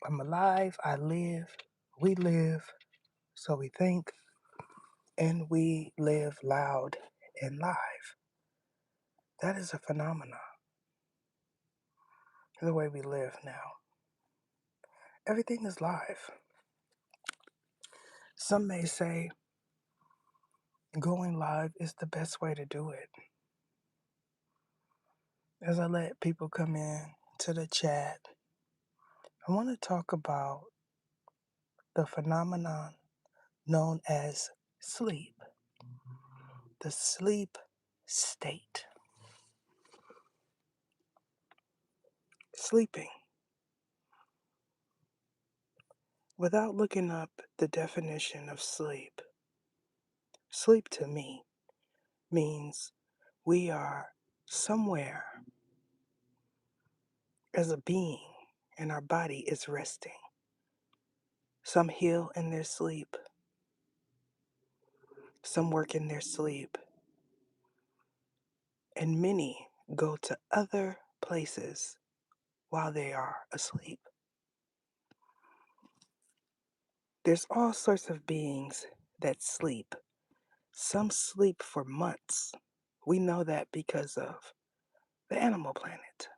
I'm alive, I live, we live, so we think, and we live loud and live. That is a phenomenon, the way we live now. Everything is live. Some may say going live is the best way to do it. As I let people come in to the chat, I want to talk about the phenomenon known as sleep, the sleep state. Sleeping. Without looking up the definition of sleep, sleep to me means we are somewhere as a being and our body is resting. Some heal in their sleep, some work in their sleep, and many go to other places while they are asleep. There's all sorts of beings that sleep. Some sleep for months. We know that because of the animal planet.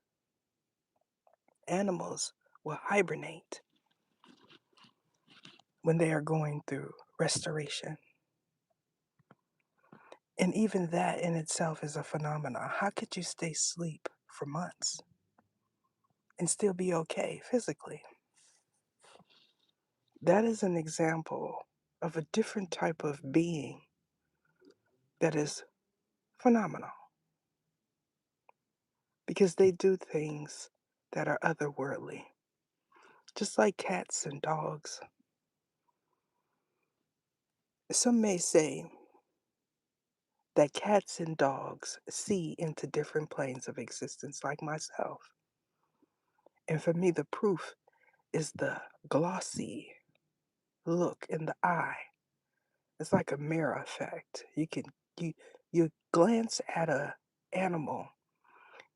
Animals will hibernate when they are going through restoration. And even that in itself is a phenomenon. How could you stay asleep for months and still be okay physically? That is an example of a different type of being that is phenomenal because they do things that are otherworldly, just like cats and dogs. Some may say that cats and dogs see into different planes of existence, like myself. And for me, the proof is the glossy look in the eye. It's like a mirror effect. You you glance at a animal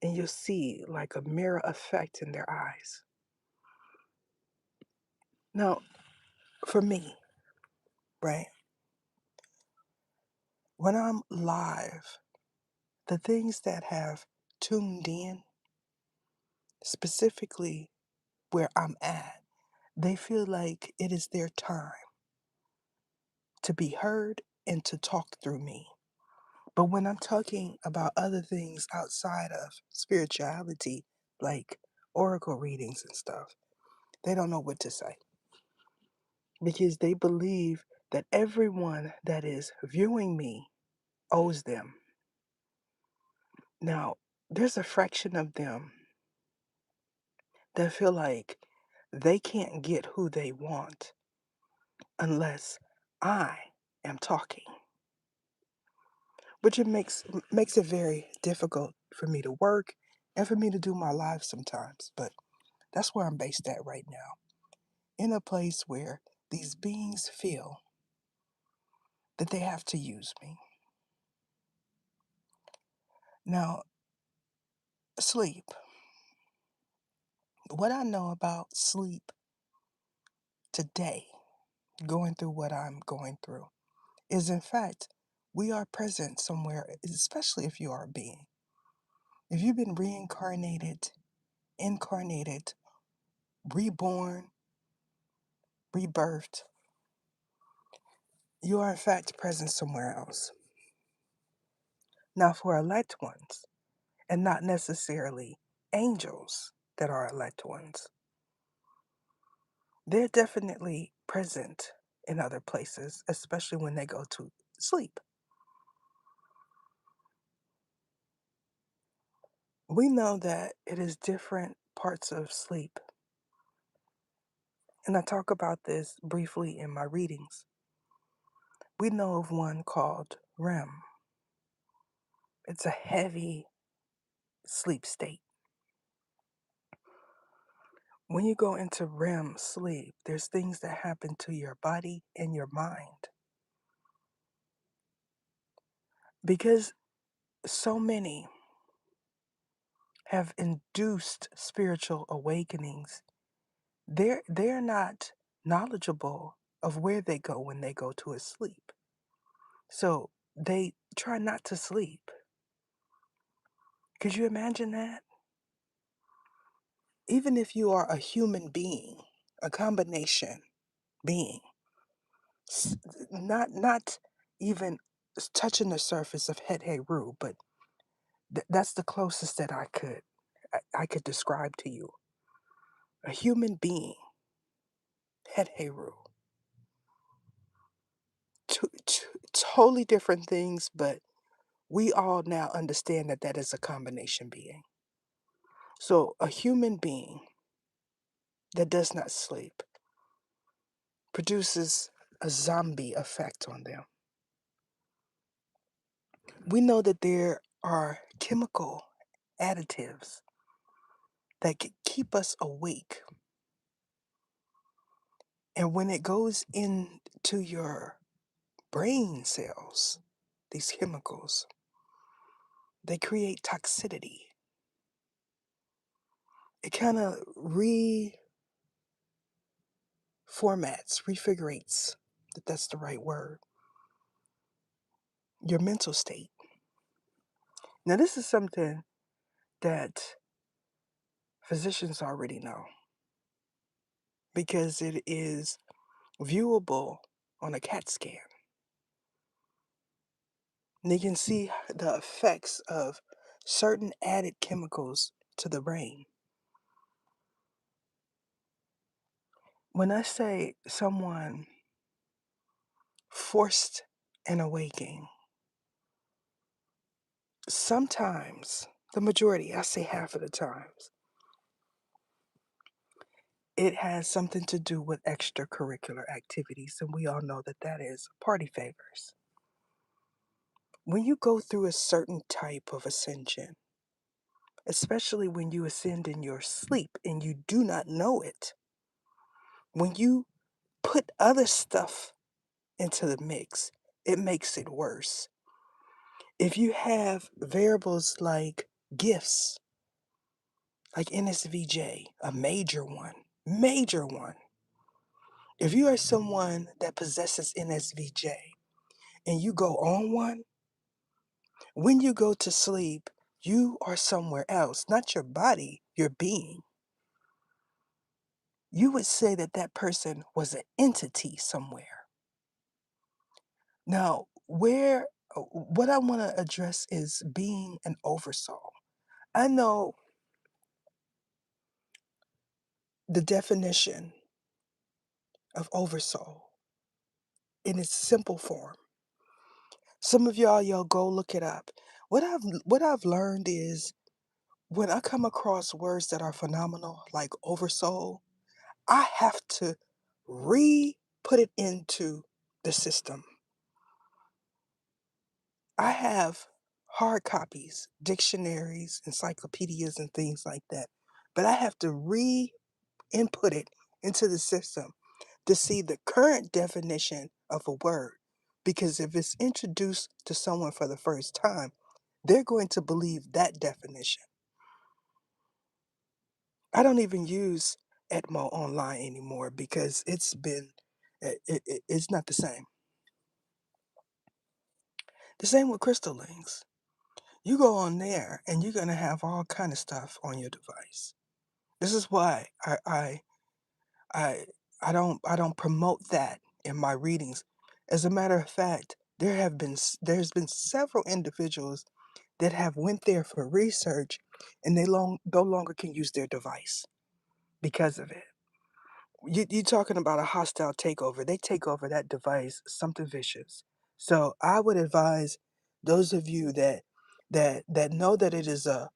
and you'll see like a mirror effect in their eyes. Now, for me, right, when I'm live, the things that have tuned in, specifically where I'm at, they feel like it is their time to be heard and to talk through me. But when I'm talking about other things outside of spirituality, like oracle readings and stuff, they don't know what to say because they believe that everyone that is viewing me owes them. Now, there's a fraction of them that feel like they can't get who they want unless I am talking, which it makes it very difficult for me to work and for me to do my life sometimes. But that's where I'm based at right now, in a place where these beings feel that they have to use me. Now, sleep. What I know about sleep today, going through what I'm going through, is in fact, we are present somewhere, especially if you are a being. If you've been reincarnated, incarnated, reborn, rebirthed, you are in fact present somewhere else. Now, for elect ones, and not necessarily angels that are elect ones, they're definitely present in other places, especially when they go to sleep. We know that it is different parts of sleep, and I talk about this briefly in my readings. We know of one called REM. It's a heavy sleep state. When you go into REM sleep, there's things that happen to your body and your mind. Because so many have induced spiritual awakenings They're not knowledgeable of where they go when they go to a sleep. So they try not to sleep. Could you imagine that? Even if you are a human being, a combination being, s- not even touching the surface of Het Heru, but that's the closest that I could describe to you. A human being, Het Heru. Two totally different things, but we all now understand that that is a combination being. So a human being that does not sleep produces a zombie effect on them. We know that there are chemical additives that can keep us awake. And when it goes into your brain cells, these chemicals, they create toxicity. It kind of refigurates, if that's the right word, your mental state. Now, this is something that physicians already know because it is viewable on a CAT scan. And they can see the effects of certain added chemicals to the brain. When I say someone forced an awakening, sometimes, the majority, I say half of the times, it has something to do with extracurricular activities, and we all know that that is party favors. When you go through a certain type of ascension, especially when you ascend in your sleep and you do not know it, when you put other stuff into the mix, it makes it worse. If you have variables like gifts, like NSVJ, a major one. If you are someone that possesses NSVJ and you go on one, when you go to sleep, you are somewhere else, not your body, your being. You would say that that person was an entity somewhere. Now, what I want to address is being an oversoul. I know the definition of oversoul in its simple form. Some of y'all go look it up. What I've learned is when I come across words that are phenomenal, like oversoul, I have to re-put it into the system. I have hard copies, dictionaries, encyclopedias, and things like that. But I have to re-input it into the system to see the current definition of a word. Because if it's introduced to someone for the first time, they're going to believe that definition. I don't even use Etmo online anymore because it's not the same. The same with Crystal Links. You go on there and you're gonna have all kind of stuff on your device. This is why I I don't promote that in my readings. As a matter of fact, there's been several individuals that have went there for research and they no longer can use their device because of it. You talking about a hostile takeover. They take over that device, something vicious. So I would advise those of you that know that it is a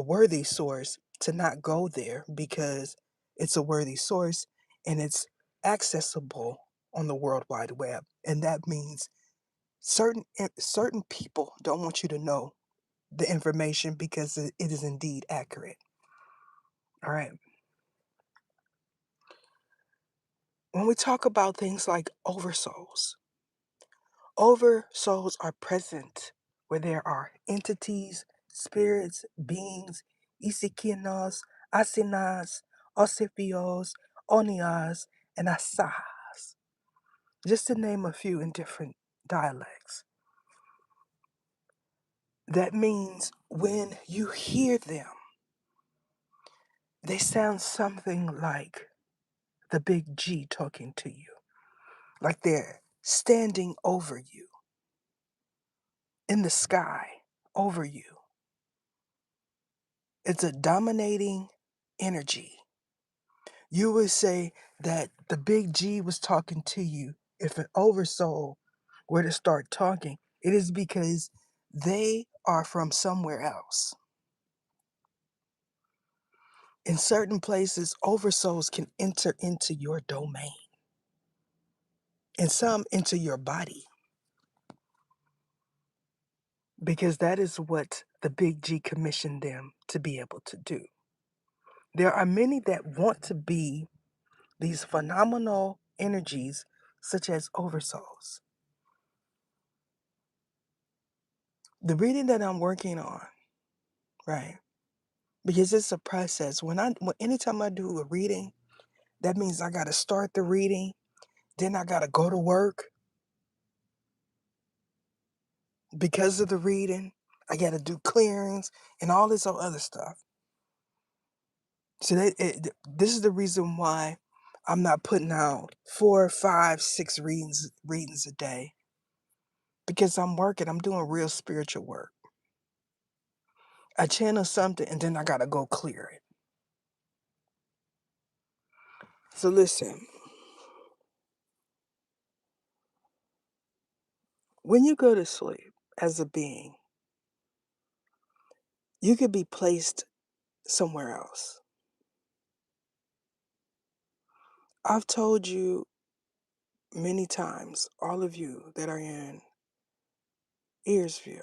worthy source to not go there because it's a worthy source and it's accessible on the World Wide Web. And that means certain people don't want you to know the information because it is indeed accurate. All right. When we talk about things like oversouls, oversouls are present where there are entities, spirits, beings, Isikinos, Asinas, Osipios, Onias, and Asahas, just to name a few in different dialects. That means when you hear them, they sound something like the big G talking to you, like they're standing over you, in the sky, over you. It's a dominating energy. You would say that the big G was talking to you. If an oversoul were to start talking, it is because they are from somewhere else. In certain places, oversouls can enter into your domain and some into your body because that is what the big G commissioned them to be able to do. There are many that want to be these phenomenal energies, such as oversouls. The reading that I'm working on, right? Because it's a process. Anytime I do a reading, that means I got to start the reading, then I got to go to work because of the reading. I got to do clearings and all this other stuff. So this is the reason why I'm not putting out 4, 5, 6 readings a day because I'm working. I'm doing real spiritual work. I channel something and then I got to go clear it. So listen, when you go to sleep as a being, you could be placed somewhere else. I've told you many times, all of you that are in Earsview,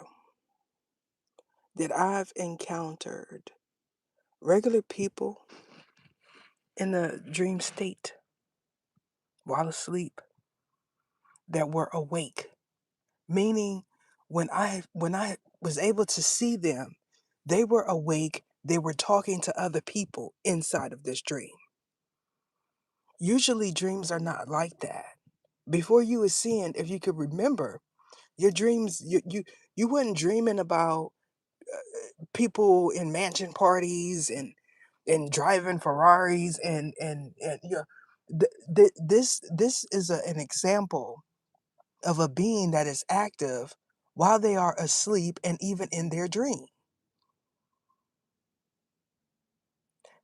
that I've encountered regular people in a dream state while asleep that were awake. Meaning when I was able to see them, they were awake, they were talking to other people inside of this dream. Usually dreams are not like that. Before you were seeing, if you could remember, your dreams, you weren't dreaming about people in mansion parties and driving Ferraris and you know, this is an example of a being that is active while they are asleep and even in their dream.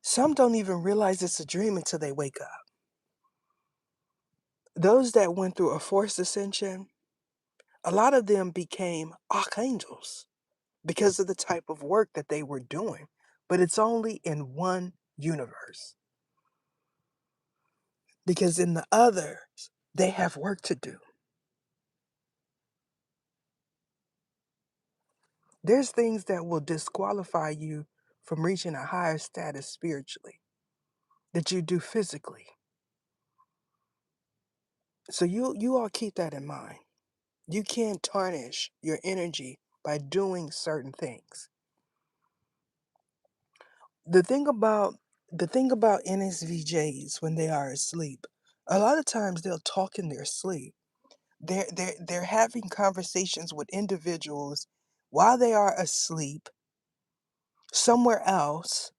Some don't even realize it's a dream until they wake up. Those that went through a forced ascension, a lot of them became archangels because of the type of work that they were doing. But it's only in one universe because in the others, they have work to do. There's things that will disqualify you from reaching a higher status spiritually that you do physically. So you all keep that in mind. You can't tarnish your energy by doing certain things. The thing about the thing about NSVJs when they are asleep, a lot of times they'll talk in their sleep. They're having conversations with individuals while they are asleep somewhere else,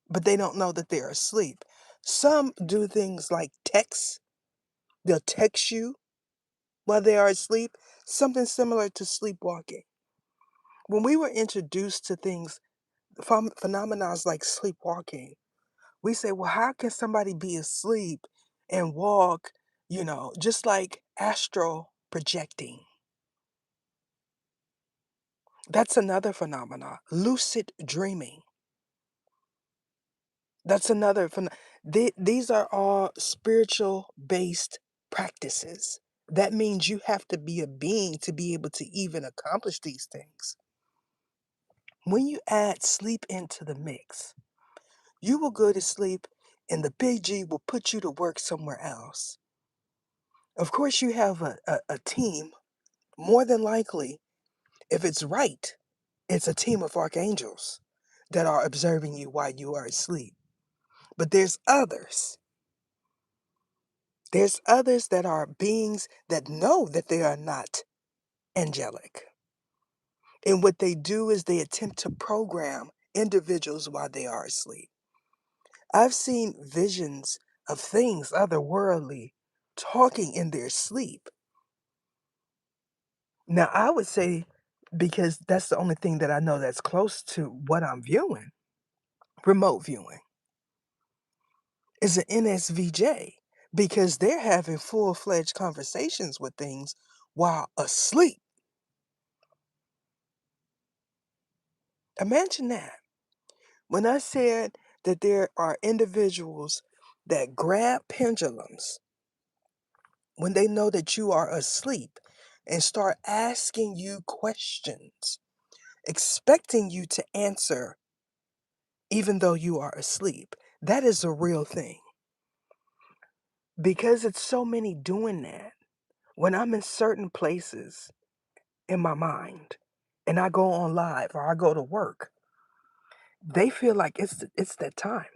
but they don't know that they're asleep. Some do things like text. They'll text you while they are asleep, something similar to sleepwalking. When we were introduced to things, phenomena like sleepwalking, we say, well, how can somebody be asleep and walk, just like astral projecting? That's another phenomena. Lucid dreaming. That's another. These are all spiritual based practices. That means you have to be a being to be able to even accomplish these things. When you add sleep into the mix, you will go to sleep and the big G will put you to work somewhere else. Of course, you have a team, more than likely, if it's right, it's a team of archangels that are observing you while you are asleep. But there's others. There's others that are beings that know that they are not angelic. And what they do is they attempt to program individuals while they are asleep. I've seen visions of things otherworldly talking in their sleep. Now, I would say, because that's the only thing that I know that's close to what I'm viewing, remote viewing, is an NSVJ because they're having full-fledged conversations with things while asleep. Imagine that. When I said that there are individuals that grab pendulums when they know that you are asleep and start asking you questions, expecting you to answer even though you are asleep, that is a real thing. Because it's so many doing that, when I'm in certain places in my mind and I go on live or I go to work, they feel like it's that time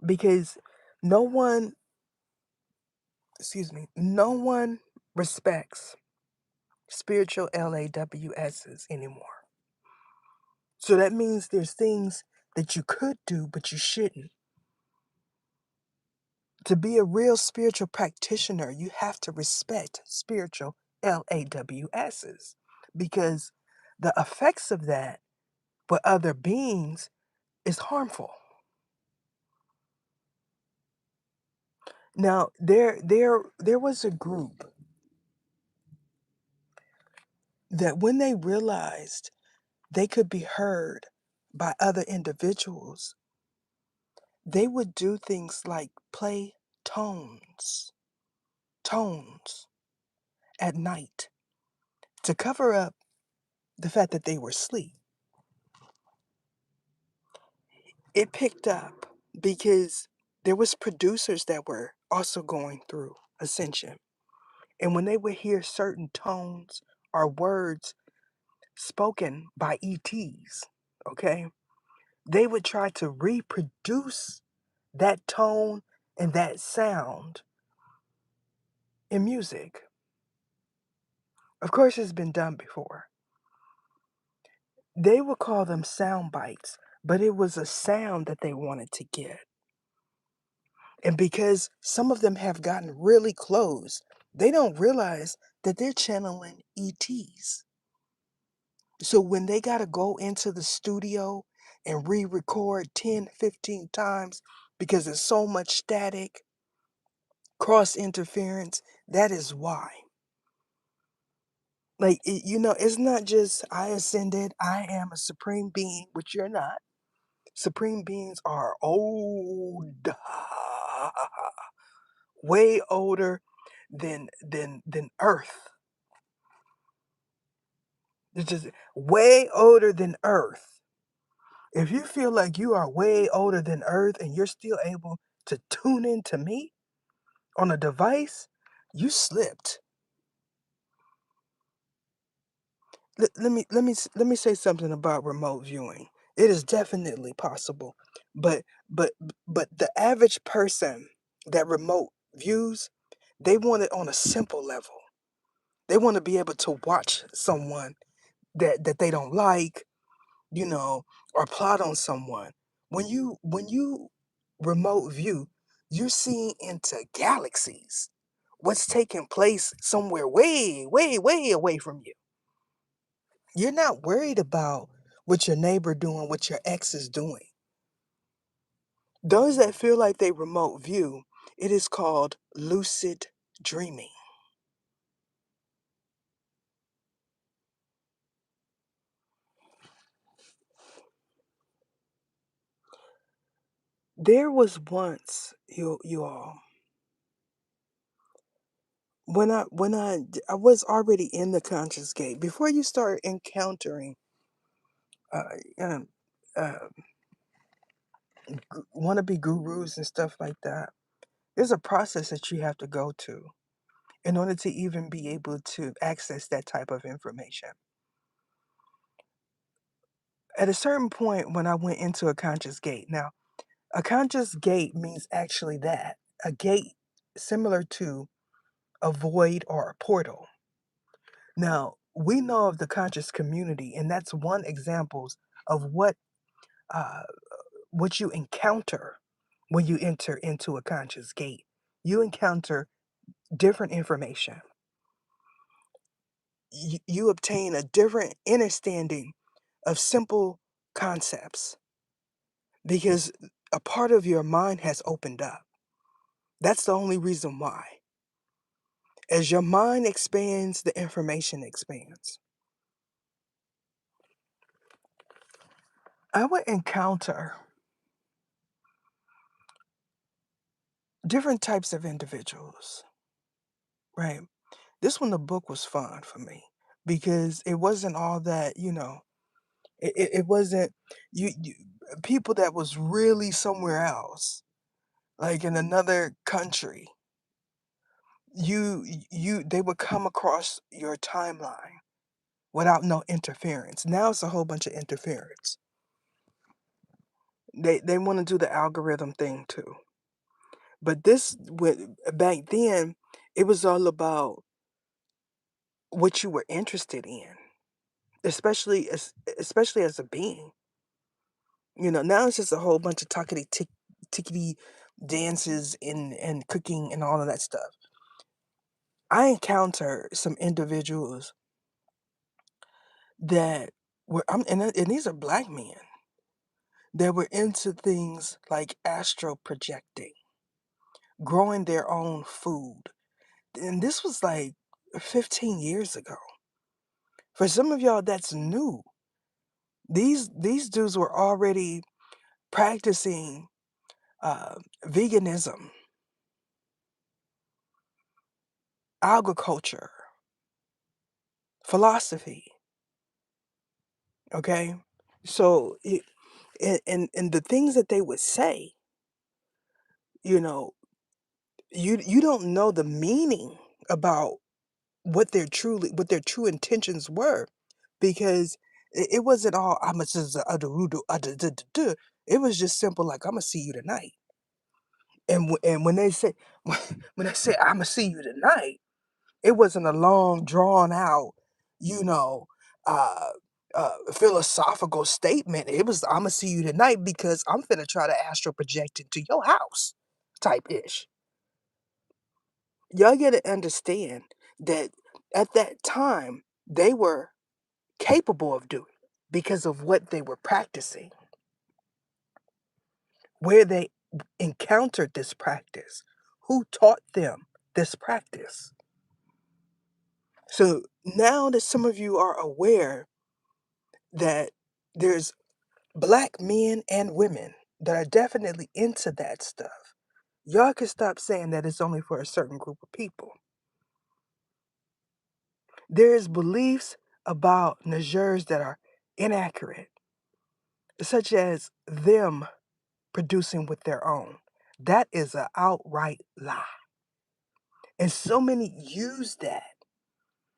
because no one, excuse me, no one respects spiritual LAWSs anymore. So that means there's things that you could do, but you shouldn't. To be a real spiritual practitioner, you have to respect spiritual LAWSs because the effects of that with other beings is harmful. Now, there was a group that when they realized they could be heard by other individuals, they would do things like play tones at night to cover up the fact that they were asleep. It picked up because there was producers that were also going through ascension. And when they would hear certain tones or words spoken by ETs, okay, they would try to reproduce that tone and that sound in music. Of course, it's been done before. They would call them sound bites, but it was a sound that they wanted to get. And because some of them have gotten really close, they don't realize that they're channeling ETs. So when they got to go into the studio and re-record 10, 15 times because there's so much static, cross interference, that is why. Like, it's not just I ascended, I am a supreme being, which you're not. Supreme beings are old, way older than Earth. It's just way older than Earth. If you feel like you are way older than Earth and you're still able to tune into me on a device, you slipped. Let me say something about remote viewing. It is definitely possible, but but but the average person that remote views, they want it on a simple level. They want to be able to watch someone that they don't like, or plot on someone. When you remote view, you're seeing into galaxies. What's taking place somewhere way, way, way away from you. You're not worried about what your neighbor doing, what your ex is doing. Those that feel like they remote view, it is called lucid dreaming. There was once, you all, I was already in the conscious gate before you start encountering uh, um, uh, wannabe gurus and stuff like that. There's a process that you have to go to in order to even be able to access that type of information. At a certain point, when I went into a conscious gate, now a conscious gate means actually that. a gate similar to a void or a portal. Now, we know of the conscious community, and that's one examples of uh, what you encounter when you enter into a conscious gate. You encounter different information. You obtain a different understanding of simple concepts because a part of your mind has opened up. That's the only reason why. As your mind expands, the information expands. I would encounter different types of individuals, right? This one, the book was fun for me because it wasn't all that, it wasn't you people that was really somewhere else, like in another country. They would come across your timeline without no interference. Now it's a whole bunch of interference. They want to do the algorithm thing too. But this with back then, it was all about what you were interested in, especially as a being. Now it's just a whole bunch of tickety dances and cooking and all of that stuff. I encounter some individuals that and these are black men that were into things like astral projecting, growing their own food. And this was like 15 years ago. For some of y'all, that's new. These dudes were already practicing veganism, agriculture, philosophy. Okay, so and the things that they would say, you know, you don't know the meaning about what their true intentions were, because it wasn't all I'm a it was just simple like I'm gonna see you tonight. And when they say when they say I'm gonna see you tonight, it wasn't a long drawn out, you know, uh philosophical statement. It was I'm gonna see you tonight because I'm finna try to astral project into your house type ish. Y'all gotta understand that at that time they were capable of doing because of what they were practicing, where they encountered this practice, who taught them this practice. So now that some of you are aware that there's black men and women that are definitely into that stuff, y'all can stop saying that it's only for a certain group of people. There's beliefs about Najers that are inaccurate, such as them producing with their own. That is an outright lie. And so many use that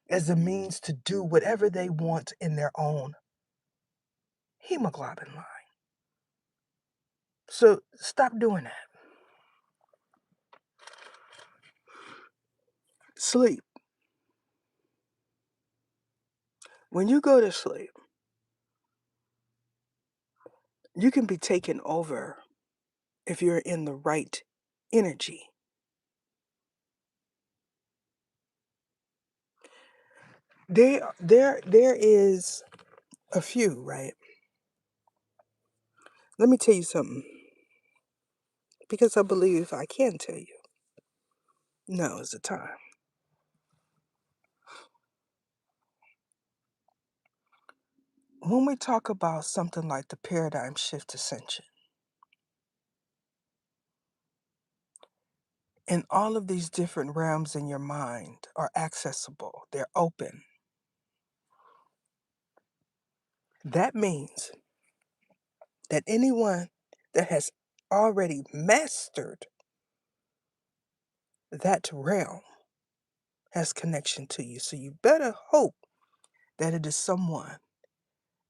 as a means to do whatever they want in their own hemoglobin line. So stop doing that. Sleep. When you go to sleep, you can be taken over if you're in the right energy. There is a few, right? Let me tell you something, because I believe I can tell you. Now is the time. When we talk about something like the paradigm shift ascension, and all of these different realms in your mind are accessible, they're open. That means that anyone that has already mastered that realm has connection to you. So you better hope that it is someone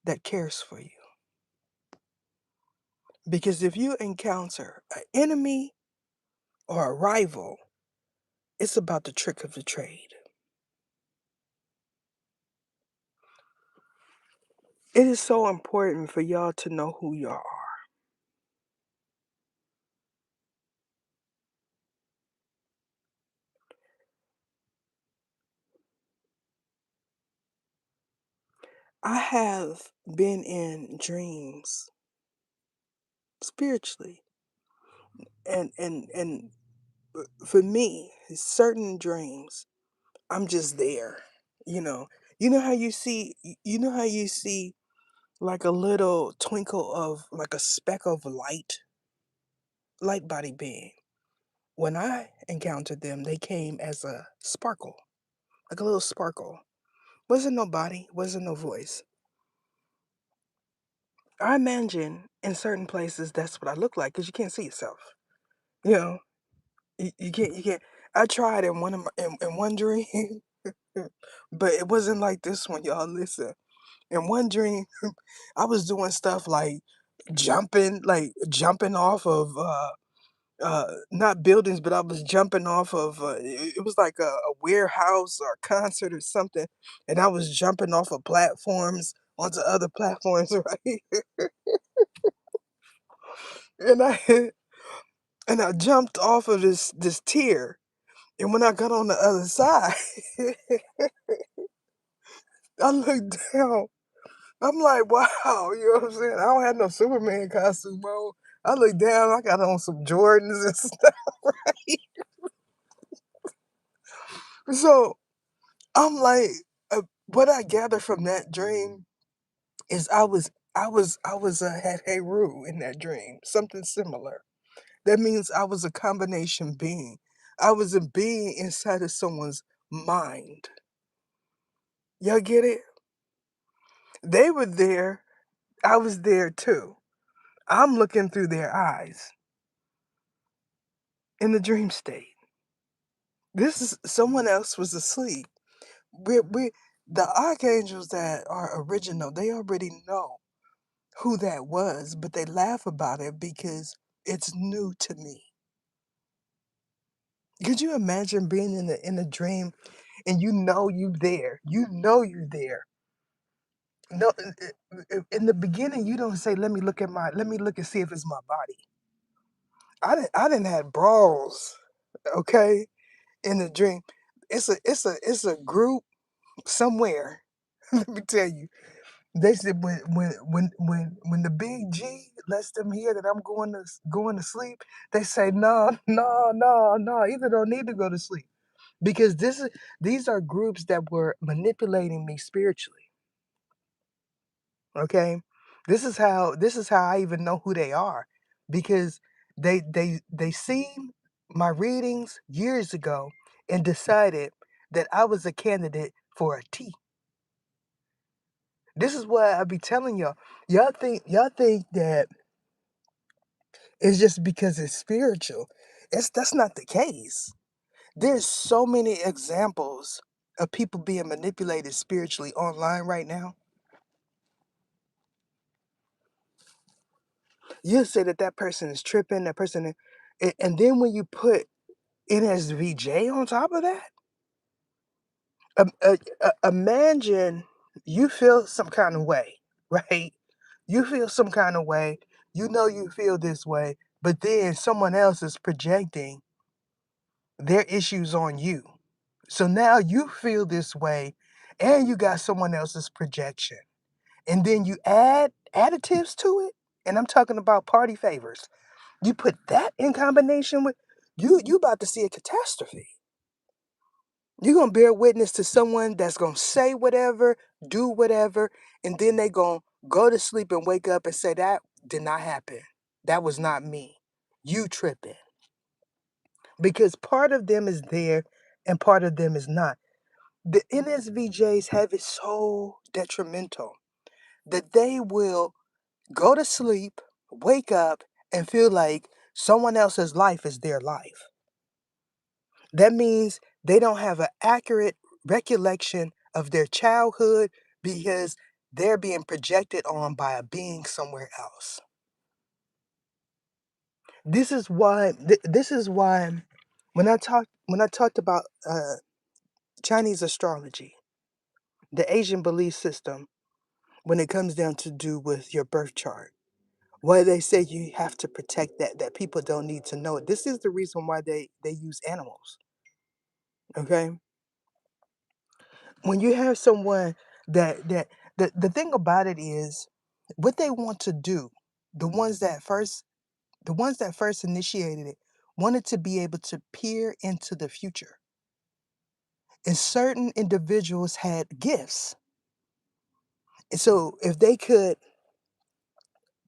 that cares for you. Because if you encounter an enemy or a rival. It's about the trick of the trade. It is so important for y'all to know who y'all are. I have been in dreams spiritually, and for me, certain dreams, I'm just there. You know, you know how you see like a little twinkle of like a speck of light body being. When I encountered them, they came as a sparkle, like a little sparkle. Wasn't no body, wasn't no voice. I imagine in certain places that's what I look like because you can't see yourself. You know, you can't. I tried in one of in one dream, but it wasn't like this one, y'all. Listen, in one dream, I was doing stuff like jumping off of not buildings, but I was jumping off of it was like a warehouse or a concert or something, and I was jumping off of platforms onto other platforms, right? And I and I jumped off of this tier, and when I got on the other side, I looked down. I'm like, wow, you know what I'm saying? I don't have no Superman costume on. I look down, I got on some Jordans and stuff, right? So I'm like, what I gather from that dream is I was a Heru in that dream, something similar. That means I was a combination being. I was a being inside of someone's mind. Y'all get it? They were there. I was there too. I'm looking through their eyes in the dream state. This is someone else was asleep. We the archangels that are original, they already know who that was, but they laugh about it because it's new to me. Could you imagine being in a dream and you know you there? You know you're there. No, in the beginning you don't say, let me look and see if it's my body." I didn't have brawls, okay, in the dream. It's a group somewhere. Let me tell you. They said when the big G lets them hear that I'm going to sleep, they say, "No, no, no, no, either don't need to go to sleep." Because these are groups that were manipulating me spiritually, okay? This is how I even know who they are because they seen my readings years ago and decided that I was a candidate for a T. This is why I be telling y'all. Y'all think that it's just because it's spiritual. That's not the case. There's so many examples of people being manipulated spiritually online right now. You say that that person is tripping, that person, and then when you put NSVJ on top of that, imagine you feel some kind of way, right? You feel some kind of way. You know you feel this way, but then someone else is projecting their issues on you. So now you feel this way, and you got someone else's projection. And then you add additives to it, and I'm talking about party favors. You put that in combination with you about to see a catastrophe. You're gonna bear witness to someone that's gonna say whatever, do whatever, and then they gonna go to sleep and wake up and say that did not happen. That was not me. You tripping. Because part of them is there and part of them is not. The NSVJs have it so detrimental that they will go to sleep, wake up, and feel like someone else's life is their life. That means they don't have an accurate recollection of their childhood because they're being projected on by a being somewhere else. This is why when I talked about Chinese astrology, the Asian belief system, when it comes down to do with your birth chart, why they say you have to protect that people don't need to know it. This is the reason why they use animals. Okay, when you have someone that the thing about it is what they want to do, the ones that first the ones that first initiated it wanted to be able to peer into the future. And certain individuals had gifts. And so if they could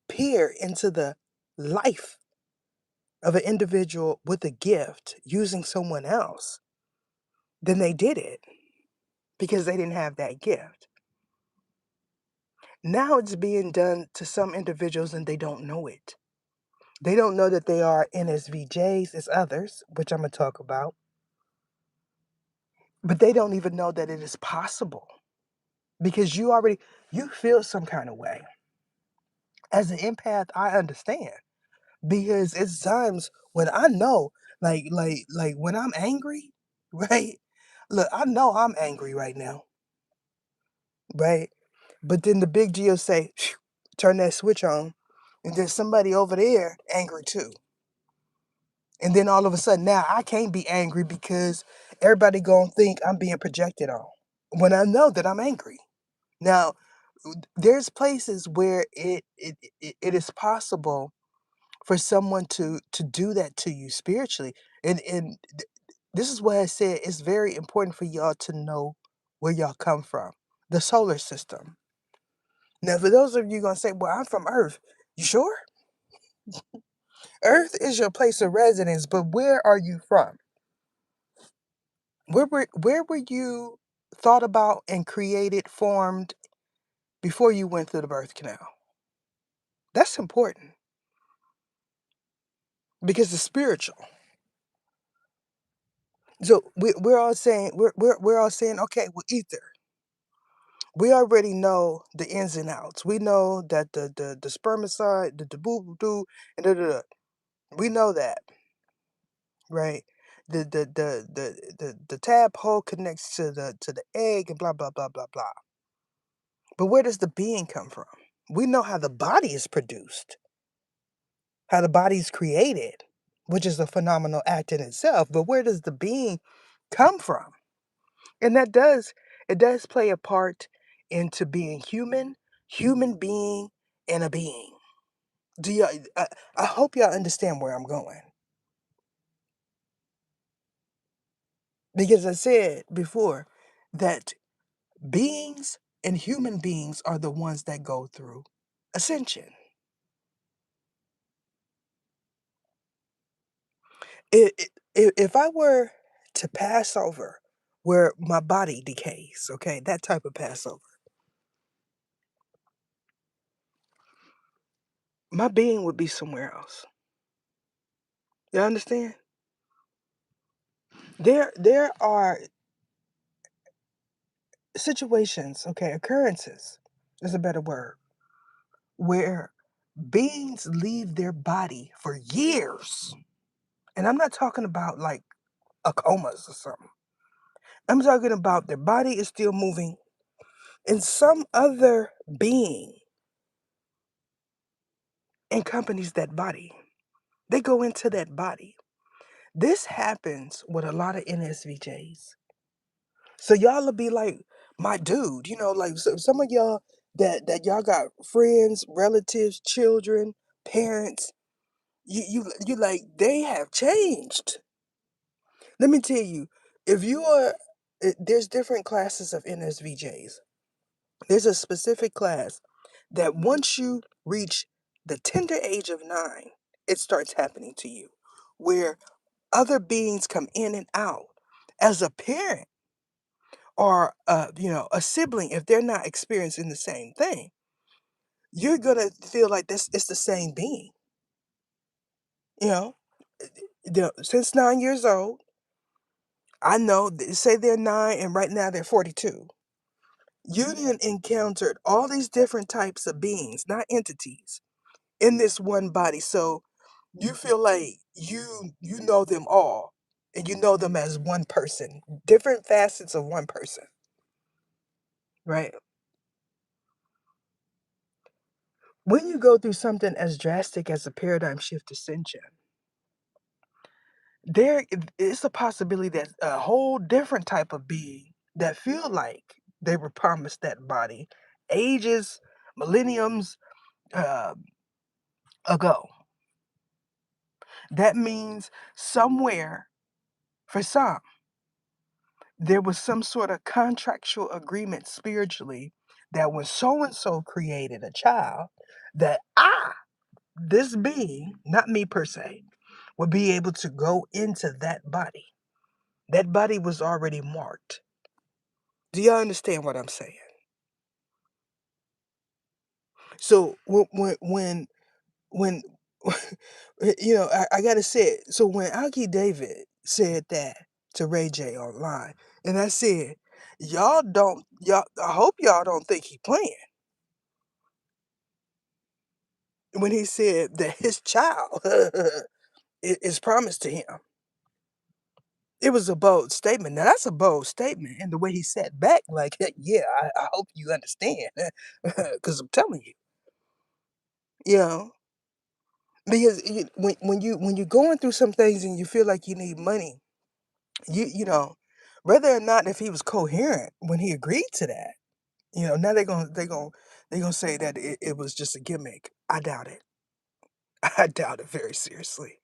peer into the life of an individual with a gift using someone else, then they did it because they didn't have that gift. Now it's being done to some individuals and they don't know it. They don't know that they are NSVJs as others, which I'm going to talk about, but they don't even know that it is possible because you feel some kind of way. As an empath, I understand because it's times when I know, like when I'm angry, right? Look, I know I'm angry right now, right? But then the big G will say, "Phew, turn that switch on," and then somebody over there angry too. And then all of a sudden now I can't be angry because everybody gonna think I'm being projected on when I know that I'm angry. Now, there's places where it is possible for someone to do that to you spiritually. And this is why I said it's very important for y'all to know where y'all come from. The solar system. Now, for those of you gonna say, "Well, I'm from Earth," you sure? Earth is your place of residence, but where are you from? Where were you thought about and created, formed before you went through the birth canal? That's important because it's spiritual. So we're all saying, okay, well, ether. We already know the ins and outs. We know that the spermicide, the boo doo, and da. We know that, right? The tadpole connects to the egg and blah blah blah blah blah. But where does the being come from? We know how the body is produced, how the body is created, which is a phenomenal act in itself. But where does the being come from? And it does play a part into being human, human being, and a being. Do you? I hope y'all understand where I'm going because I said before that beings and human beings are the ones that go through ascension. If I were to pass over where my body decays, okay, that type of Passover, my being would be somewhere else. You understand? There are situations, okay, occurrences is a better word, where beings leave their body for years. And I'm not talking about like a comas or something. I'm talking about their body is still moving and some other being accompanies that body. They go into that body. This happens with a lot of NSVJs. So y'all will be like, my dude, like some of y'all that y'all got friends, relatives, children, parents. You like they have changed. Let me tell you, if you are, there's different classes of NSVJs. There's a specific class that once you reach the tender age of 9, it starts happening to you, where other beings come in and out. As a parent or a sibling, if they're not experiencing the same thing, you're gonna feel like this it's the same being. You know, since 9 years old, I know. Say they're 9, and right now they're 42. You then encountered all these different types of beings, not entities, in this one body. So You feel like you know them all, and you know them as one person, different facets of one person, right? When you go through something as drastic as a paradigm shift ascension, is a possibility that a whole different type of being that feel like they were promised that body ages, millenniums uh, ago. That means somewhere, for some, there was some sort of contractual agreement spiritually that when so and so created a child, that this being, not me per se, would be able to go into that body. That body was already marked. Do y'all understand what I'm saying? So when I gotta say it. So when Alki David said that to Ray J online, and I said, y'all I hope y'all don't think he playing when he said that his child is promised to him. It was a bold statement. Now that's a bold statement, and the way he sat back, like, yeah, I hope you understand, because I'm telling you, you know, because when you're going through some things and you feel like you need money, you know, whether or not if he was coherent when he agreed to that, now they're gonna say that it was just a gimmick. I doubt it. I doubt it very seriously.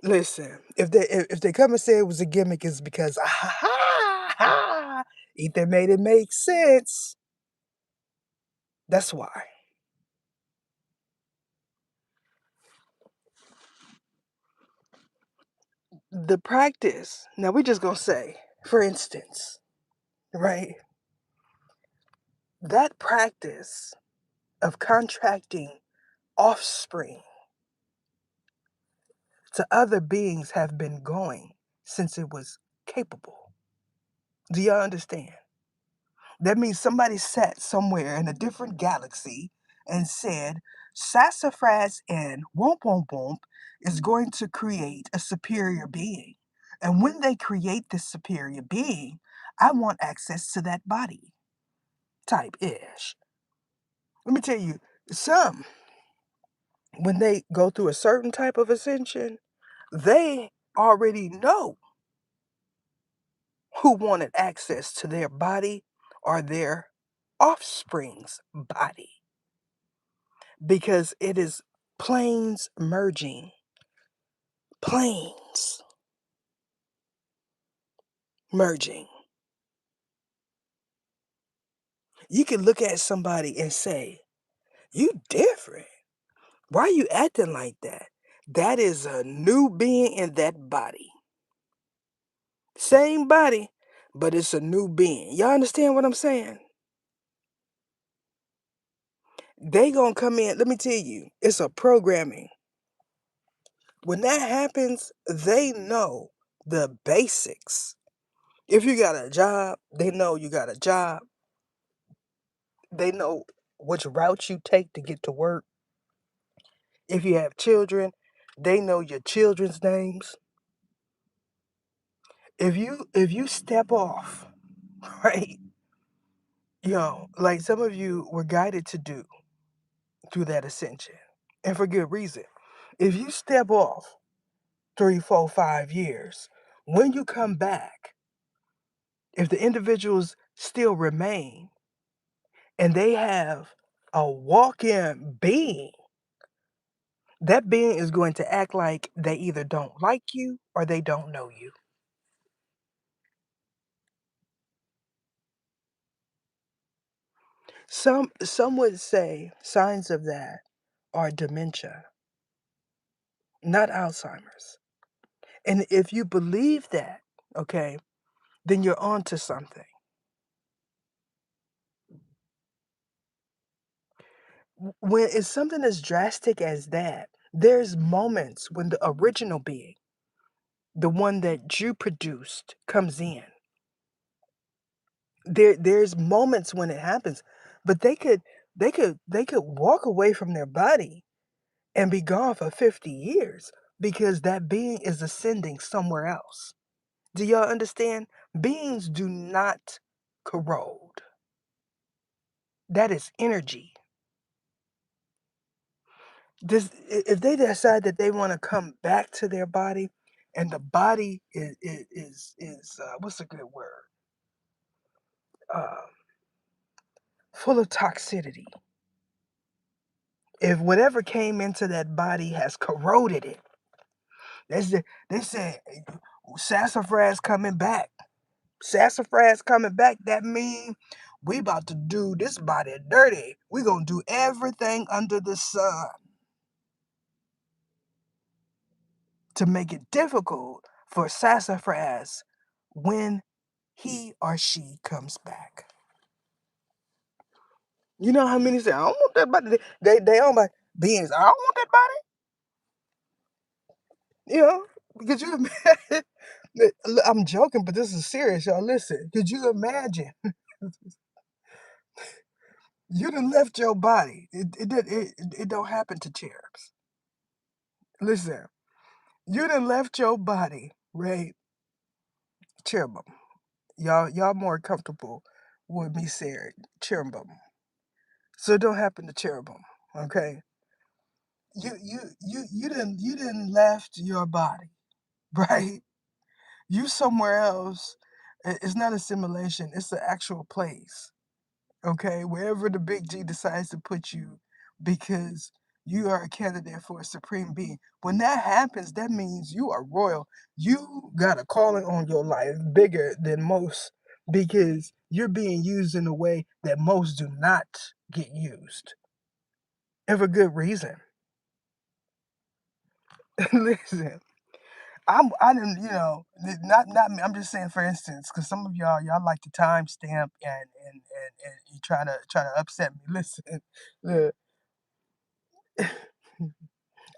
Listen, if they come and say it was a gimmick, it's because Ethan made it make sense. That's why. The practice. Now we're just gonna say, for instance, right? That practice of contracting offspring to other beings have been going since it was capable. Do y'all understand? That means somebody sat somewhere in a different galaxy and said, Sassafras and Womp Womp Womp is going to create a superior being. And when they create this superior being, I want access to that body type ish. Let me tell you, some, when they go through a certain type of ascension, they already know who wanted access to their body or their offspring's body because it is planes merging. Planes merging. You can look at somebody and say, you different. Why are you acting like that? That is a new being in that body. Same body, but it's a new being. Y'all understand what I'm saying? They gonna come in, let me tell you, it's a programming. When that happens, they know the basics. If you got a job, they know you got a job. They know which route you take to get to work. If you have children, they know your children's names. If you step off, right? Like some of you were guided to do through that ascension, and for good reason. If you step off 3, 4, 5 years, when you come back, if the individuals still remain and they have a walk-in being, that being is going to act like they either don't like you or they don't know you. Some would say signs of that are dementia, not Alzheimer's. And if you believe that, okay, then you're on to something. When it's something as drastic as that, there's moments when the original being, the one that you produced, comes in. There's moments when it happens, but they could walk away from their body and be gone for 50 years because that being is ascending somewhere else. Do y'all understand? Beings do not corrode. That is energy. If they decide that they want to come back to their body, and the body is what's a good word? Uh, Full of toxicity. If whatever came into that body has corroded it, they said sassafras coming back. Sassafras coming back. That mean we about to do this body dirty. We gonna do everything under the sun to make it difficult for sassafras when he or she comes back. You know how many say, I don't want that body. They own my beings. I don't want that body. You know, could you imagine? I'm joking, but this is serious, y'all. Listen, could you imagine? You done left your body. It don't happen to cherubs. Listen, you done left your body, right? Cherubim. Y'all more comfortable with me saying cherubim. So it don't happen to cherubim. Okay. You didn't left your body, right? You somewhere else. It's not a simulation, it's the actual place. Okay, wherever the big G decides to put you, because you are a candidate for a supreme being. When that happens, that means you are royal. You got a calling on your life bigger than most because you're being used in a way that most do not get used. And for good reason. Listen, I didn't, not me. I'm just saying, for instance, because some of y'all like to timestamp and you try to upset me. Listen, look,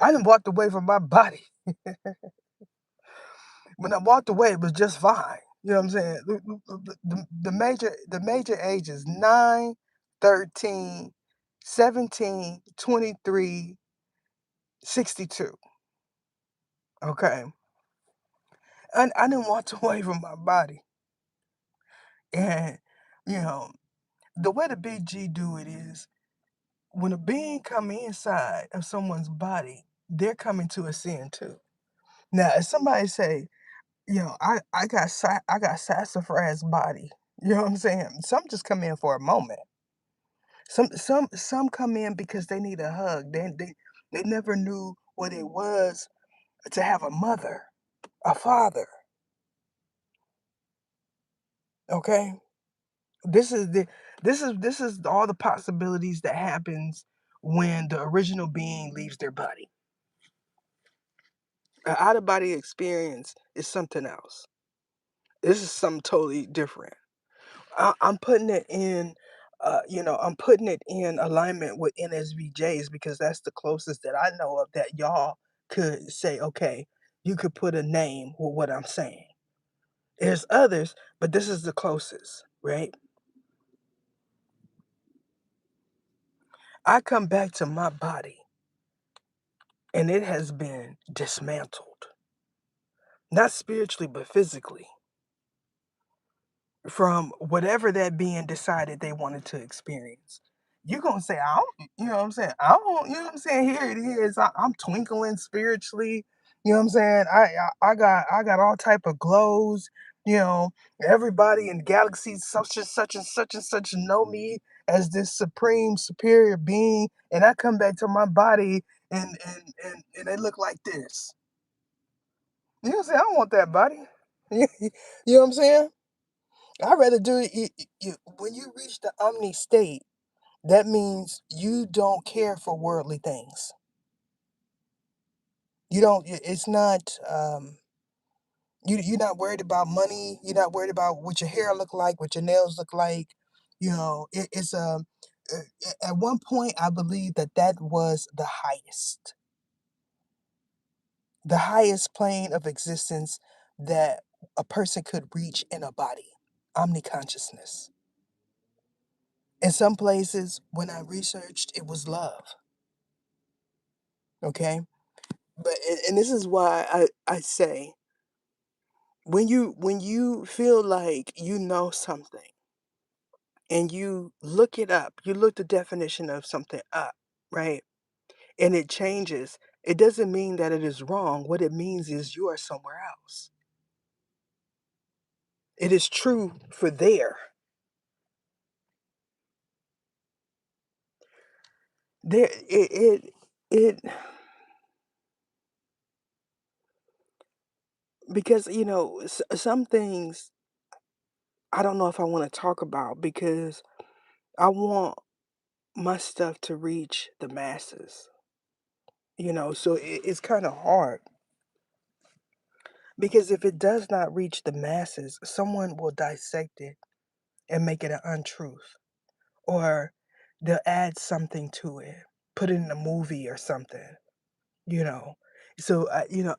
I done walked away from my body. When I walked away, it was just fine. You know what I'm saying? The major ages 9, 13, 17, 23, 62. Okay. And I didn't walk away from my body. And, you know, the way the big G do it is when a being come inside of someone's body, they're coming to ascend too. Now, if somebody say, I got sassafras body. You know what I'm saying? Some just come in for a moment. Some come in because they need a hug. They never knew what it was to have a mother, a father. Okay? This is the this is all the possibilities that happens when the original being leaves their body. An out of body experience is something else. This is something totally different. I'm putting it in, I'm putting it in alignment with NSVJs because that's the closest that I know of that y'all could say, okay, you could put a name with what I'm saying. There's others, but this is the closest, right? I come back to my body and it has been dismantled, not spiritually, but physically, from whatever that being decided they wanted to experience. You're gonna say, I don't, you know what I'm saying? I don't, you know what I'm saying? Here it is. I'm twinkling spiritually. You know what I'm saying? I got all type of glows. You know, everybody in galaxies such and such know me as this supreme superior being, and I come back to my body and they look like this. You know what I'm saying? I don't want that body. You know what I'm saying? I'd rather do it. When you reach the omni state, that means you don't care for worldly things. You don't. It's not. You're not worried about money. You're not worried about what your hair look like, what your nails look like. It's at one point I believe that was the highest plane of existence that a person could reach in a body. Omni consciousness. In some places, when I researched, it was love. Okay? But and this is why I say when you feel like you know something and you look it up, you look the definition of something up, right? And it changes, it doesn't mean that it is wrong. What it means is you are somewhere else. It is true for there. There it because some things I don't know if I want to talk about because I want my stuff to reach the masses, so it's kind of hard because if it does not reach the masses, someone will dissect it and make it an untruth, or they'll add something to it, put it in a movie or something, you know. So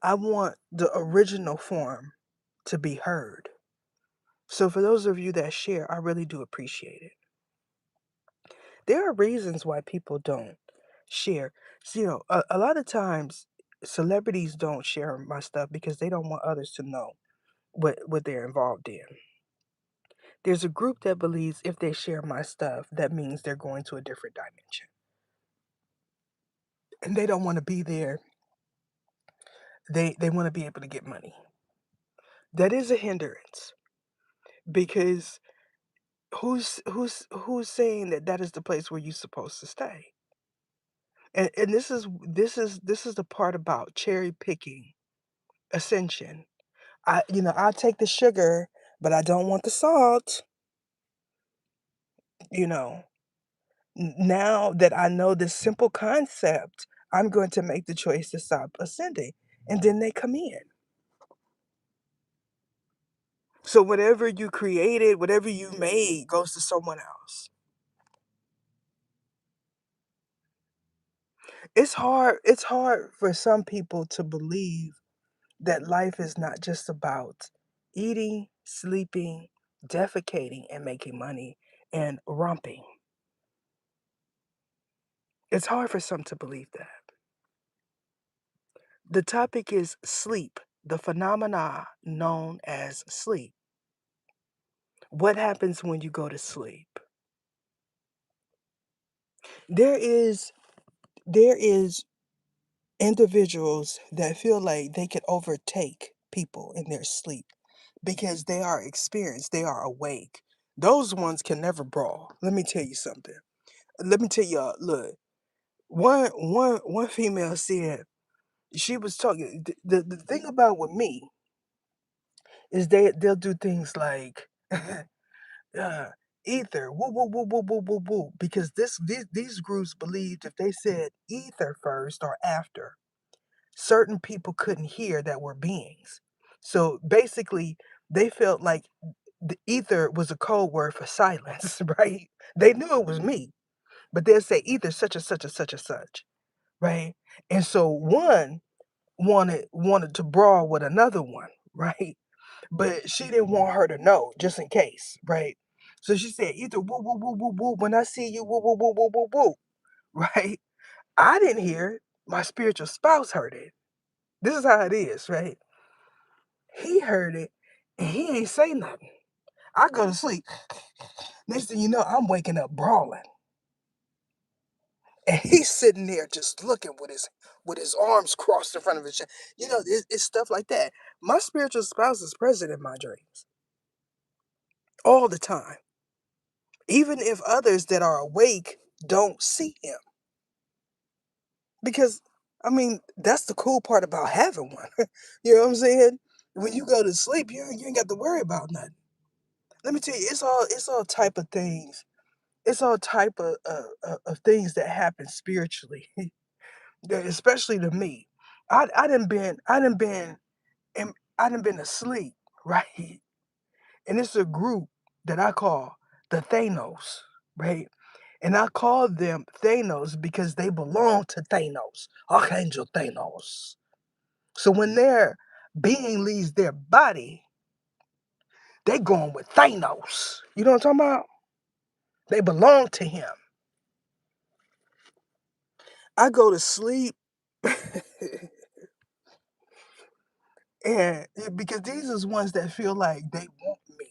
I want the original form to be heard. So for those of you that share, I really do appreciate it. There are reasons why people don't share. So, a lot of times celebrities don't share my stuff because they don't want others to know what they're involved in. There's a group that believes if they share my stuff, that means they're going to a different dimension. And they don't want to be there. They want to be able to get money. That is a hindrance because who's saying that that is the place where you're supposed to stay? And this is the part about cherry picking ascension. I'll take the sugar, but I don't want the salt, you know. Now that I know this simple concept, I'm going to make the choice to stop ascending. And then they come in. So whatever you created, whatever you made goes to someone else. It's hard for some people to believe that life is not just about eating, sleeping, defecating, and making money and romping. It's hard for some to believe that. The topic is sleep, the phenomena known as sleep. What happens when you go to sleep? There is there is individuals that feel like they can overtake people in their sleep because they are experienced, they are awake. Those ones can never brawl. Let me tell you something. Let me tell y'all, look, one female said she was talking the thing about with me is they'll do things like uh, ether, woo woo woo woo woo woo woo, because these groups believed if they said ether first or after, certain people couldn't hear that were beings. So basically, they felt like the ether was a code word for silence, right? They knew it was me, but they'll say ether such and such and such and such, right? And so one wanted to brawl with another one, right? But she didn't want her to know, just in case, right? So she said, either woo woo woo woo woo when I see you woo woo woo woo woo woo, right? I didn't hear it. My spiritual spouse heard it. This is how it is, right? He heard it and he ain't say nothing. I go to sleep. Next thing you know, I'm waking up brawling. And he's sitting there just looking with his arms crossed in front of his chest. It's stuff like that. My spiritual spouse is present in my dreams all the time, even if others that are awake don't see him. Because, I mean, that's the cool part about having one. You know what I'm saying? When you go to sleep, you ain't got to worry about nothing. Let me tell you, it's all type of things. It's all type of things that happen spiritually, especially to me. And I done been asleep, right? And it's a group that I call the Thanos, right? And I call them Thanos because they belong to Thanos, Archangel Thanos. So when their being leaves their body, they going with Thanos. You know what I'm talking about? They belong to him. I go to sleep And because these is ones that feel like they want me.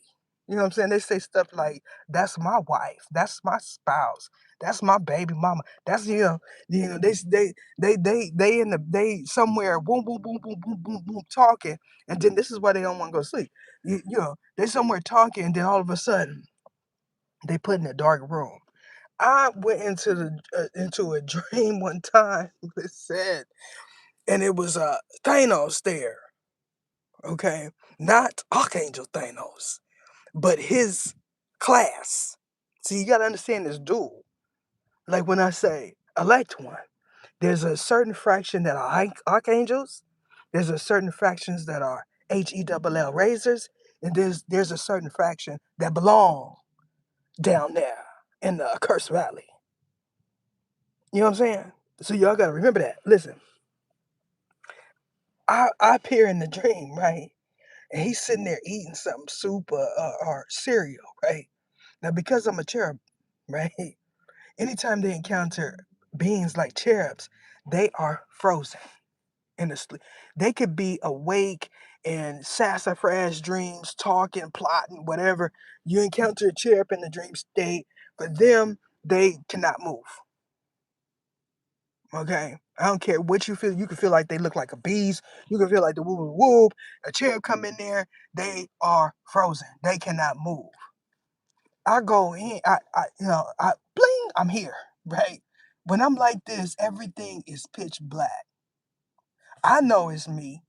You know what I'm saying? They say stuff like, "That's my wife. That's my spouse. That's my baby mama. That's they s- they in the they somewhere boom boom boom boom boom boom boom talking, and then this is why they don't want to go to sleep. They somewhere talking, and then all of a sudden they put in a dark room. I went into a dream one time. It said, and it was Thanos there. Okay, not Archangel Thanos, but his class. See, you gotta understand this duel. Like when I say elect one, there's a certain fraction that are archangels, there's a certain fractions that are HELL razors, and there's a certain fraction that belong down there in the Curse Valley. You know what I'm saying? So y'all gotta remember that. Listen, I appear in the dream, right? And he's sitting there eating something, soup or cereal, right? Now, because I'm a cherub, right? Anytime they encounter beings like cherubs, they are frozen in the sleep. They could be awake in sassafras dreams, talking, plotting, whatever. You encounter a cherub in the dream state, for them, they cannot move. Okay? I don't care what you feel. You can feel like they look like a beast. You can feel like the woo woo woo. A cherub come in there, they are frozen. They cannot move. I go in, I bling, I'm here, right? When I'm like this, everything is pitch black. I know it's me,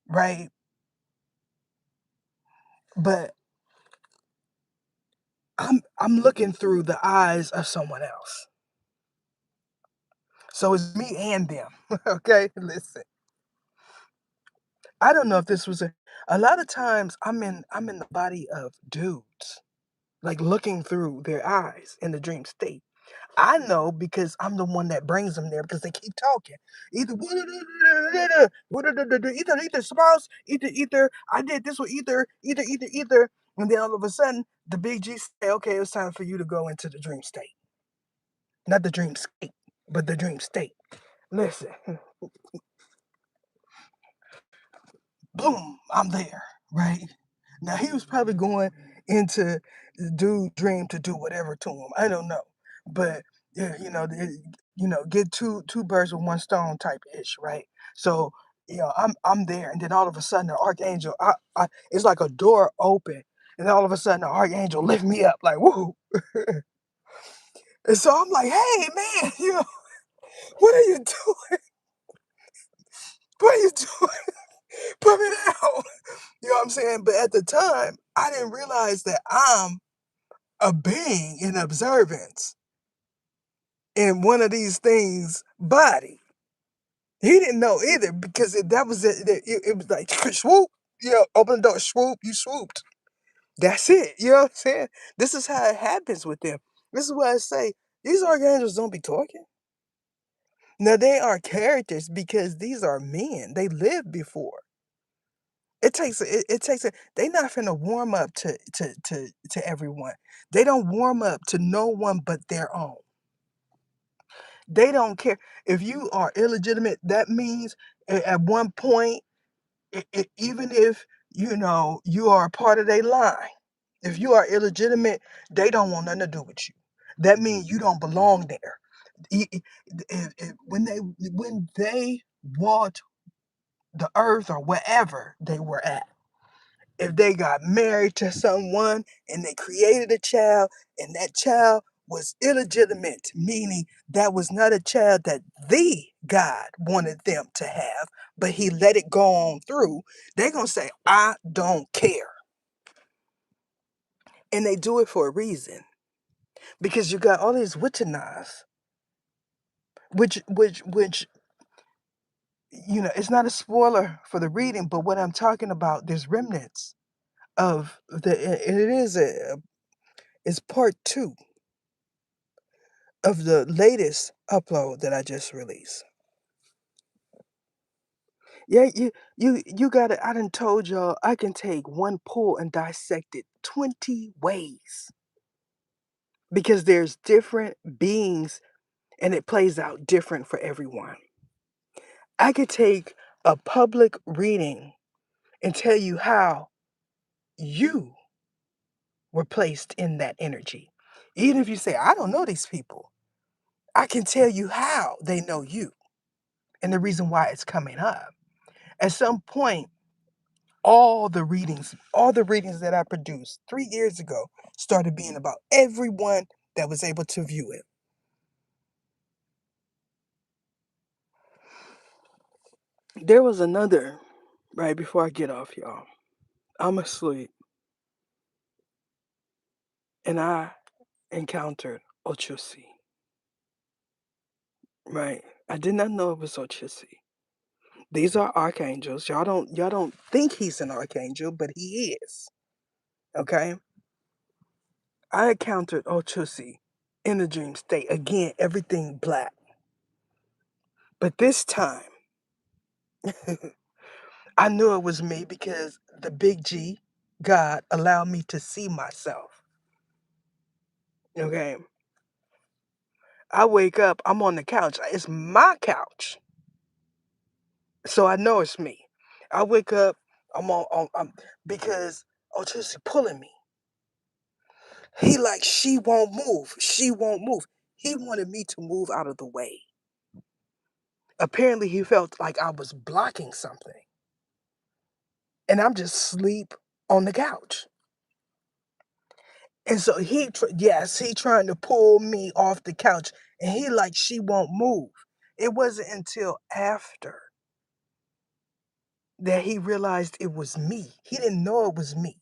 right? But I'm looking through the eyes of someone else. So it's me and them. Okay? Listen. I don't know if this was a lot of times I'm in the body of dudes, like looking through their eyes in the dream state. I know because I'm the one that brings them there because they keep talking. Either either spouse, either I did this with either, and then all of a sudden the big G say, okay, it's time for you to go into the dream state. Not the dream state, but the dream state. Listen, boom, I'm there, right? Now he was probably going into the dude dream to do whatever to him. I don't know, but yeah, get two birds with one stone type ish, right? So I'm there, and then all of a sudden the archangel, it's like a door open, and all of a sudden the archangel lift me up like woo, and so I'm like, hey man, what are you doing? What are you doing? Put me down. You know what I'm saying? But at the time, I didn't realize that I'm a being in observance in one of these things body. He didn't know either because that was it was like swoop, open the door, swoop, you swooped. That's it. You know what I'm saying? This is how it happens with them. This is why I say these archangels don't be talking. Now they are characters because these are men. They lived before. It takes a they not finna warm up to everyone. They don't warm up to no one but their own. They don't care. If you are illegitimate, that means at one point, even if you are a part of their line, if you are illegitimate, they don't want nothing to do with you. That means you don't belong there. When they walked the earth or wherever they were at, if they got married to someone and they created a child and that child was illegitimate, meaning that was not a child that the God wanted them to have, but he let it go on through, they're going to say, I don't care. And they do it for a reason because you got all these witches, which, it's not a spoiler for the reading, but what I'm talking about, there's remnants of and it's part two of the latest upload that I just released. Yeah, you got it. I done told y'all I can take one pull and dissect it 20 ways because there's different beings and it plays out different for everyone. I could take a public reading and tell you how you were placed in that energy. Even if you say, I don't know these people, I can tell you how they know you and the reason why it's coming up. At some point, all the readings that I produced 3 years ago started being about everyone that was able to view it. There was another, right before I get off, y'all. I'm asleep and I encountered Ochusi, right? I did not know it was Ochusi. These are archangels. Y'all don't think he's an archangel, but he is. Okay? I encountered Ochusi in the dream state. Again, everything black. But this time, I knew it was me because the big G, God, allowed me to see myself. Okay? I wake up, I'm on the couch. It's my couch. So I know it's me. I wake up, because Ochusi pulling me. He like, she won't move. She won't move. He wanted me to move out of the way. Apparently, he felt like I was blocking something. And I'm just sleep on the couch. And so yes, he trying to pull me off the couch. And he like, she won't move. It wasn't until after that he realized it was me. He didn't know it was me.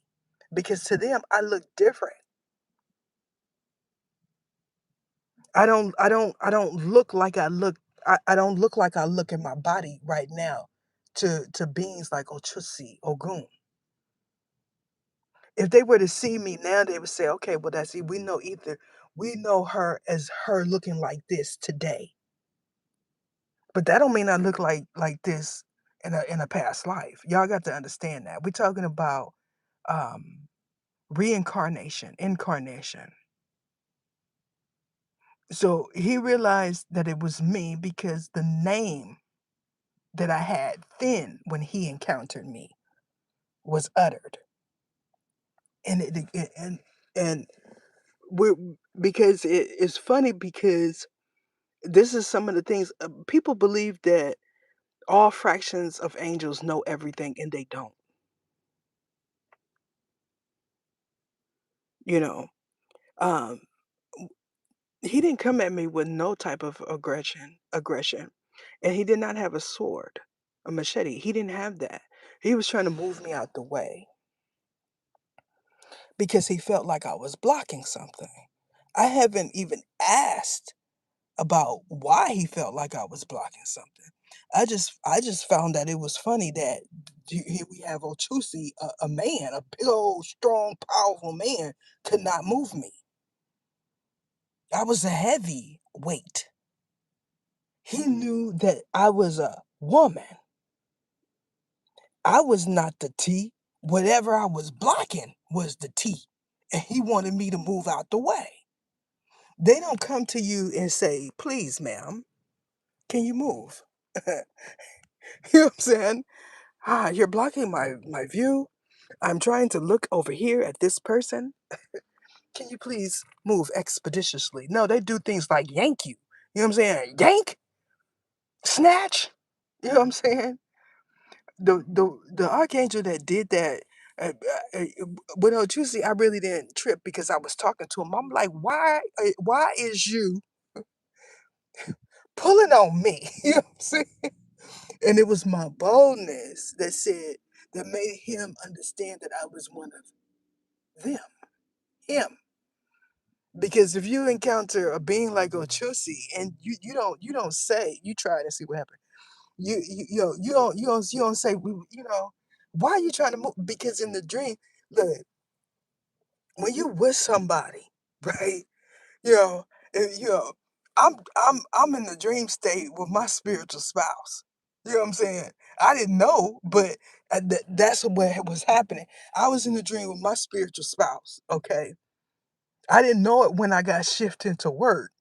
Because to them, I look different. I don't look like I don't look like I look in my body right now to beings like Ochusi, Ogun. If they were to see me now, they would say, okay, well that's it. We know her as her looking like this today. But that don't mean I look like this in a past life. Y'all got to understand that. We're talking about um reincarnation, incarnation. So he realized that it was me because the name that I had then when he encountered me was uttered. And and we're because it's funny because this is some of the things people believe that all fractions of angels know everything and they don't, you know. Um he didn't come at me with no type of aggression. And he did not have a sword, a machete. He didn't have that. He was trying to move me out the way because he felt like I was blocking something. I haven't even asked about why he felt like I was blocking something. I just found that it was funny that here we have Ochusi, a man, a big old, strong, powerful man, could not move me. I was a heavy weight. He knew that I was a woman. I was not the T. Whatever I was blocking was the T. And he wanted me to move out the way. They don't come to you and say, please, ma'am, can you move? You know what I'm saying? You're blocking my view. I'm trying to look over here at this person. Can you please move expeditiously? No, they do things like yank you. You know what I'm saying? Yank, snatch. You know what I'm saying? The archangel that did that, uh, uh, uh, with Ochusi, I really didn't trip because I was talking to him. I'm like, why is you pulling on me? You know what I'm saying? And it was my boldness that made him understand that I was one of them, him. Because if you encounter a being like Ochusi and you don't say, you try it and see what happens. You don't say, why are you trying to move? Because in the dream, look, when you with somebody, right? You know, you know, I'm in the dream state with my spiritual spouse. You know what I'm saying? I didn't know, but that's what was happening. I was in the dream with my spiritual spouse. Okay, I didn't know it when I got shifted into work.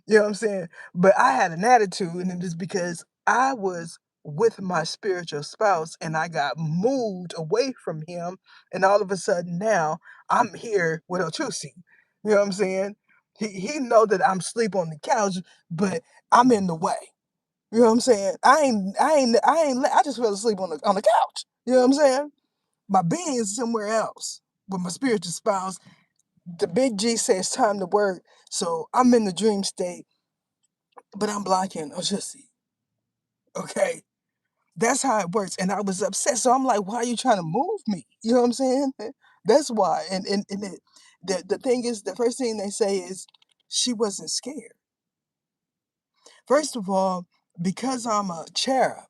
You You know what I'm saying? But I had an attitude, and it is because I was with my spiritual spouse and I got moved away from him, and all of a sudden now I'm here with Ochusi. You know what I'm saying? He know that I'm sleep on the couch, but I'm in the way. You know what I'm saying? I just fell asleep on the couch. You know what I'm saying? My being is somewhere else with my spiritual spouse. The big G says time to work. So I'm in the dream state, but I'm blocking Ochusi. Okay. That's how it works. And I was upset. So I'm like, why are you trying to move me? You know what I'm saying? That's why. The thing is, the first thing they say is she wasn't scared. First of all, because I'm a cherub,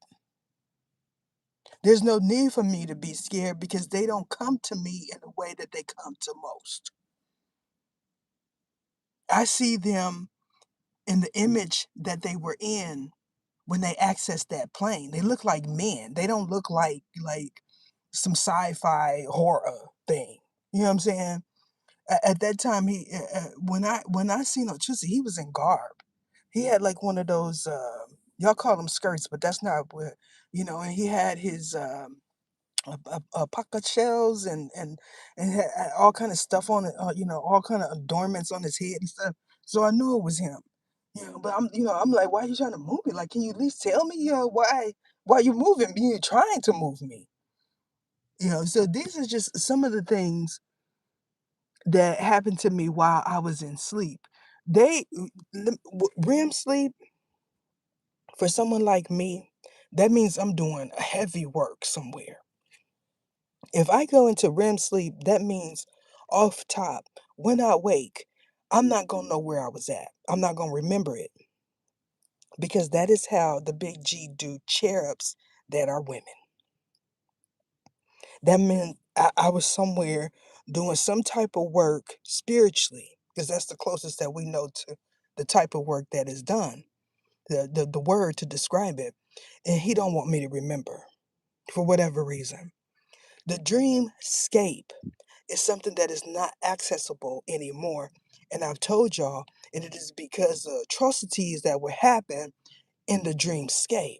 there's no need for me to be scared because they don't come to me in the way that they come to most. I see them in the image that they were in when they access that plane. They look like men. They don't look like some sci-fi horror thing. You know what I'm saying? At that time, when I seen Ochusi, he was in garb. He had like one of those y'all call them skirts, but that's not what And he had his pocket shells and had all kind of stuff on it, all kind of adornments on his head and stuff. So I knew it was him. But I'm like, why are you trying to move me? Like, can you at least tell me, why you moving me? You're trying to move me. So these are just some of the things that happened to me while I was in sleep. REM sleep for someone like me, that means I'm doing heavy work somewhere. If I go into REM sleep, that means off top, when I wake, I'm not gonna know where I was at. I'm not gonna remember it because that is how the big G do cherubs that are women. That meant I was somewhere doing some type of work spiritually, because that's the closest that we know to the type of work that is done, the word to describe it. And he don't want me to remember for whatever reason. The dreamscape is something that is not accessible anymore. And I've told y'all, and it is because the atrocities that would happen in the dreamscape.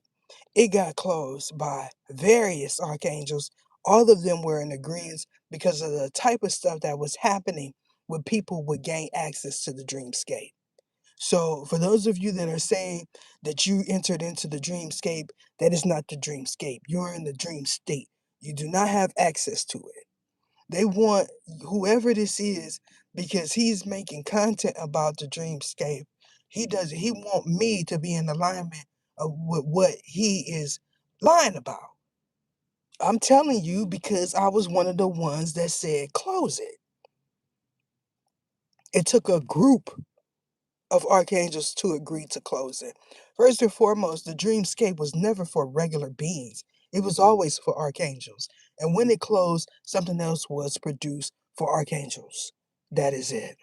It got closed by various archangels. All of them were in agreement because of the type of stuff that was happening when people would gain access to the dreamscape. So, for those of you that are saying that you entered into the dreamscape, that is not the dreamscape. You're in the dream state. You do not have access to it. They want whoever this is because he's making content about the dreamscape. He want me to be in alignment of with what he is lying about. I'm telling you because I was one of the ones that said close it. It took a group of archangels to agree to close it. First and foremost, the dreamscape was never for regular beings. It was always for archangels. And when it closed, something else was produced for archangels. That is it.